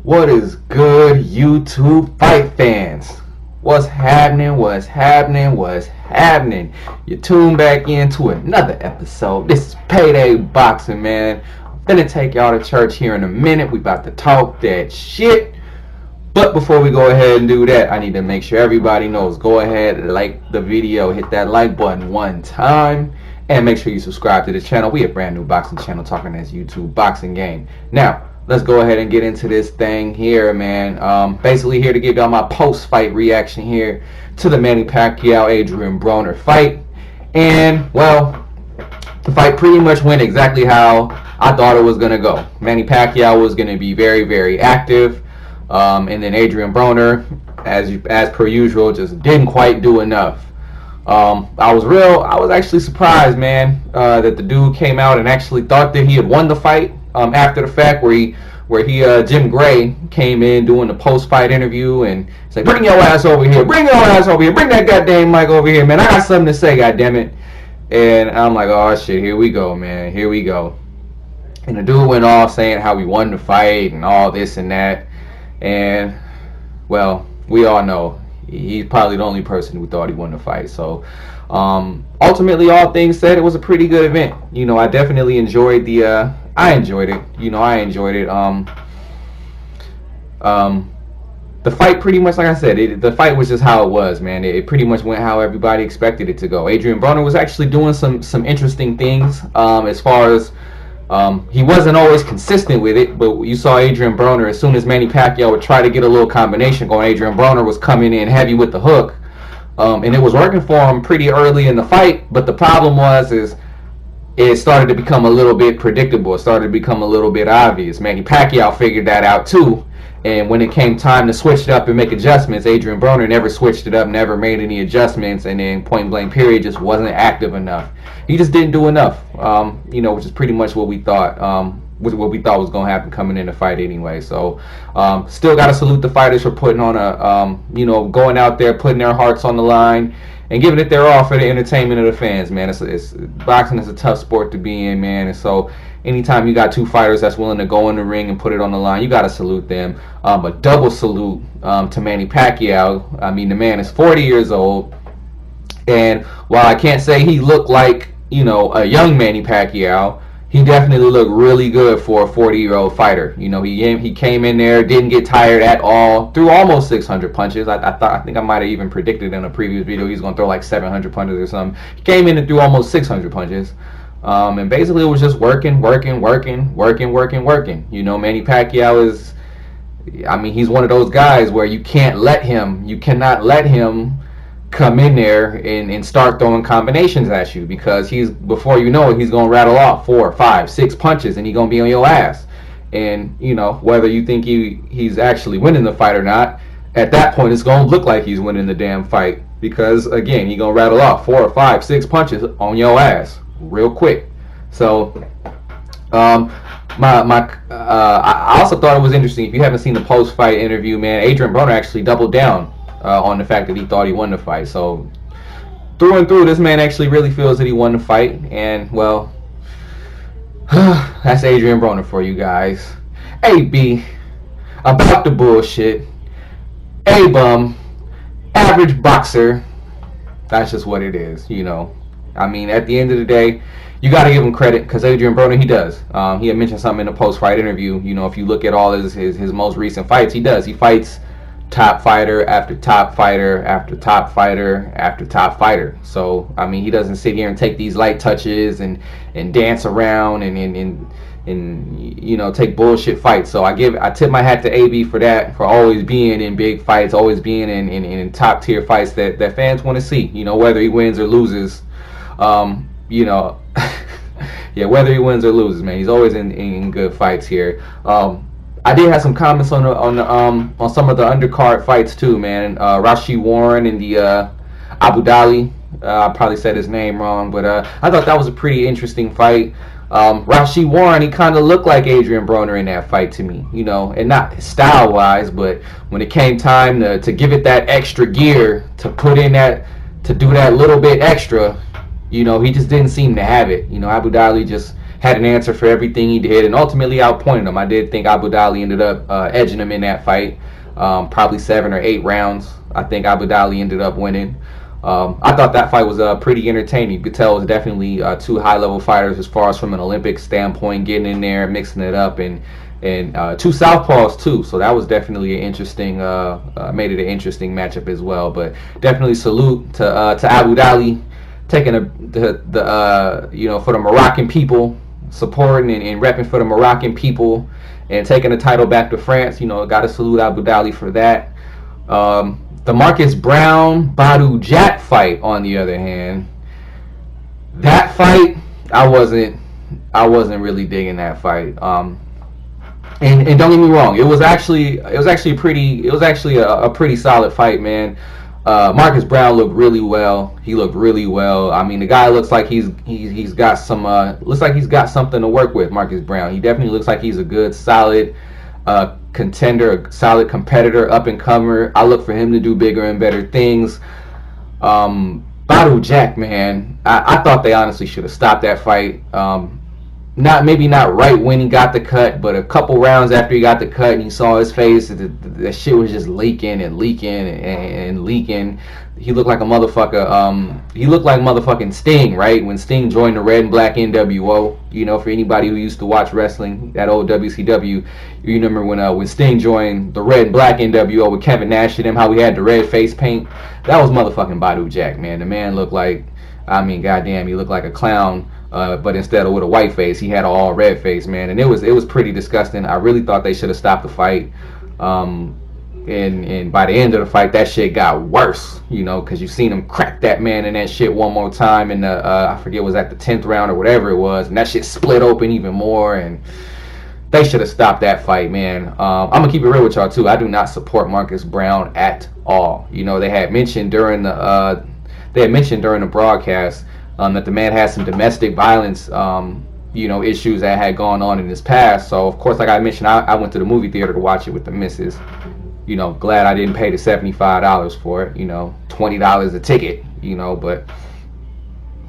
What is good, YouTube fight fans? What's happening? What's happening? What's happening? You tune back into another episode. This is Payday Boxing, man. I'm finna take y'all to church here in a minute. We about to talk that shit. But before we go ahead and do that, I need to make sure everybody knows. Go ahead and like the video. Hit that like button one time. And make sure you subscribe to the channel. We a brand new boxing channel talking as YouTube boxing game. Now, let's go ahead and get into this thing here, man. Basically here to give y'all my post-fight reaction here to the Manny Pacquiao-Adrian Broner fight. And, well, the fight pretty much went exactly how I thought it was going to go. Manny Pacquiao was going to be very, very active. And then Adrian Broner, as per usual, just didn't quite do enough. I was actually surprised, man, that the dude came out and actually thought that he had won the fight. After the fact, where Jim Gray came in doing the post-fight interview and said, "Bring your ass over here, bring your ass over here, bring that goddamn mic over here, man. I got something to say, goddammit." And I'm like, oh shit, here we go, man, here we go. And the dude went off saying how we won the fight and all this and that. And well, we all know he's probably the only person who thought he won the fight. So ultimately, all things said, it was a pretty good event. You know, I definitely enjoyed the I enjoyed it. I enjoyed it. The fight pretty much, like I said, the fight was just how it was, man. It pretty much went how everybody expected it to go. Adrian Broner was actually doing some interesting things as far as he wasn't always consistent with it, but you saw Adrian Broner, as soon as Manny Pacquiao would try to get a little combination going, Adrian Broner was coming in heavy with the hook. And it was working for him pretty early in the fight, but the problem is it started to become a little bit predictable. It started to become a little bit obvious. Manny Pacquiao figured that out too. And when it came time to switch it up and make adjustments, Adrian Broner never switched it up, never made any adjustments, and then point blank period just wasn't active enough. He just didn't do enough, which is pretty much what we thought, what we thought was going to happen coming in the fight anyway. So still got to salute the fighters for putting on going out there, putting their hearts on the line, and giving it their all for the entertainment of the fans, man. Boxing is a tough sport to be in, man, and so anytime you got two fighters that's willing to go in the ring and put it on the line, you got to salute them. But double salute to Manny Pacquiao. I mean, the man is 40 years old, and while I can't say he looked like a young Manny Pacquiao, he definitely looked really good for a 40-year-old fighter. He came in there, didn't get tired at all, threw almost 600 punches. I think I might have even predicted in a previous video he's going to throw like 700 punches or something. He came in and threw almost 600 punches. And basically it was just working. Manny Pacquiao is, he's one of those guys where you cannot let him come in there and start throwing combinations at you, because before you know it, he's going to rattle off 4, 5, 6 punches and he's going to be on your ass. And, whether you think he's actually winning the fight or not, at that point it's going to look like he's winning the damn fight, because, again, he's going to rattle off 4, 5, 6 punches on your ass real quick. So I also thought it was interesting. If you haven't seen the post-fight interview, man, Adrian Broner actually doubled down on the fact that he thought he won the fight. So through and through, this man actually really feels that he won the fight. And, well, that's Adrian Broner for you guys. AB, about the bullshit. A-bum, average boxer. That's just what it is, at the end of the day, you got to give him credit, because Adrian Broner, he does. He had mentioned something in a post-fight interview. If you look at all his most recent fights, he does. He fights top fighter after top fighter after top fighter after top fighter. So, he doesn't sit here and take these light touches and dance around and take bullshit fights. So I tip my hat to AB for that, for always being in big fights, always being in top tier fights that fans want to see, whether he wins or loses. Yeah, whether he wins or loses, man, he's always in good fights here. I did have some comments on some of the undercard fights too, man. Rashid Warren and the Abu Dhabi. I probably said his name wrong, but I thought that was a pretty interesting fight. Rashid Warren, he kind of looked like Adrian Broner in that fight to me, and not style-wise, but when it came time to give it that extra gear, to put in to do that little bit extra, he just didn't seem to have it. Abu Dhabi just had an answer for everything he did, and ultimately outpointed him. I did think Abu Dhabi ended up edging him in that fight, probably 7 or 8 rounds. I think Abu Dhabi ended up winning. I thought that fight was pretty entertaining. You could tell it was definitely 2 high-level fighters as far as from an Olympic standpoint, getting in there, mixing it up, and 2 southpaws too. So that was definitely an interesting, made it an interesting matchup as well. But definitely salute to Abu Dhabi, taking the you know, for the Moroccan people, supporting and repping for the Moroccan people, and taking the title back to France. You know, got to salute Abu Dhabi for that. The Marcus Brown Badou Jack fight, on the other hand, that fight I wasn't really digging that fight. And don't get me wrong, it was actually a pretty solid fight, man. Marcus Brown looked really well. He looked really well. I mean, the guy looks like he's got some looks like he's got something to work with. Marcus Brown. He definitely looks like he's a good, solid contender, a solid competitor, up and comer. I look for him to do bigger and better things. Badou Jack, man, I thought they honestly should have stopped that fight. Maybe not right when he got the cut, but a couple rounds after he got the cut and he saw his face, the shit was just leaking and leaking and leaking. He looked like a motherfucker. He looked like motherfucking Sting, right? When Sting joined the Red and Black NWO. You know, for anybody who used to watch wrestling, that old WCW, you remember when Sting joined the Red and Black NWO with Kevin Nash and him, how he had the red face paint? That was motherfucking Badou Jack, man. The man looked like, I mean, goddamn, he looked like a clown. But instead of with a white face, he had an all red face, man, and it was pretty disgusting. I really thought they should have stopped the fight. And by the end of the fight, that shit got worse, you know, because you seen him crack that man in that shit one more time, and I forget, was that the 10th round or whatever it was, and that shit split open even more, and they should have stopped that fight, man. I'm gonna keep it real with y'all too. I do not support Marcus Brown at all. You know, they had mentioned during the broadcast that the man had some domestic violence, you know, issues that had gone on in his past. So, of course, like I mentioned, I went to the movie theater to watch it with the missus. You know, glad I didn't pay the $75 for it. You know, $20 a ticket. You know, but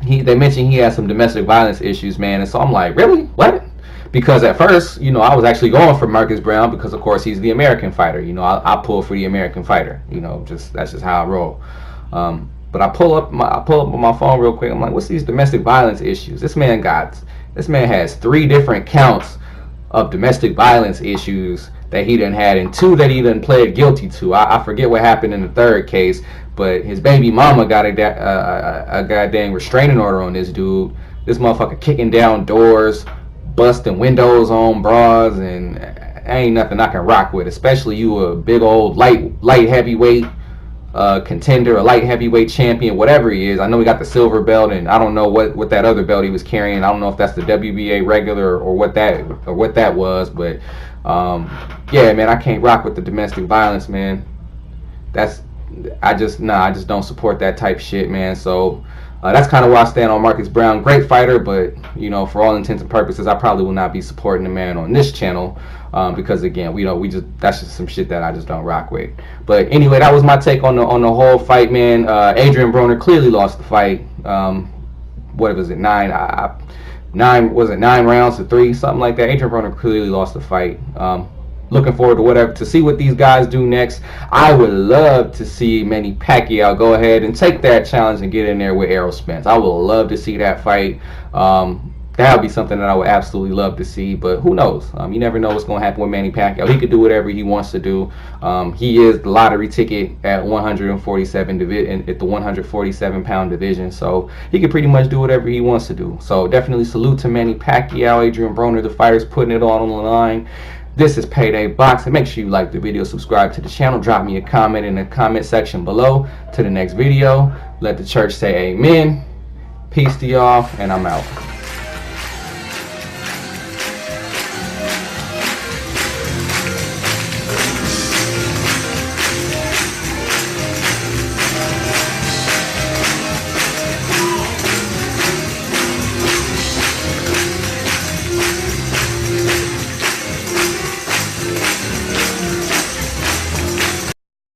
they mentioned he had some domestic violence issues, man. And so I'm like, really? What? Because at first, you know, I was actually going for Marcus Brown because, of course, he's the American fighter. You know, I pull for the American fighter. You know, that's just how I roll. But I pull up on my phone real quick. I'm like, what's these domestic violence issues? This man has 3 different counts of domestic violence issues that he done had, and 2 that he done pled guilty to. I forget what happened in the 3rd case, but his baby mama got a goddamn restraining order on this dude. This motherfucker kicking down doors, busting windows on bras, and ain't nothing I can rock with. Especially you, a big old light heavyweight contender, a light heavyweight champion, whatever he is. I know he got the silver belt, and I don't know what that other belt he was carrying. I don't know if that's the WBA regular or what that was, but yeah, man, I can't rock with the domestic violence, man. I just don't support that type shit, man. So that's kind of where I stand on Marcus Brown. Great fighter, but you know, for all intents and purposes, I probably will not be supporting the man on this channel because again, that's just some shit that I just don't rock with. But anyway, that was my take on the whole fight, man. Adrian Broner clearly lost the fight. What was it? 9 rounds to 3, something like that. Adrian Broner clearly lost the fight. Looking forward to see what these guys do next. I would love to see Manny Pacquiao go ahead and take that challenge and get in there with Errol Spence. I would love to see that fight. That would be something that I would absolutely love to see, but who knows? You never know what's going to happen with Manny Pacquiao. He could do whatever he wants to do. He is the lottery ticket at 147 at the 147-pound division, so he could pretty much do whatever he wants to do. So definitely salute to Manny Pacquiao, Adrian Broner, the fighters putting it all on the line. This is Payday Boxing. Make sure you like the video, subscribe to the channel, drop me a comment in the comment section below. To the next video, let the church say amen. Peace to y'all, and I'm out.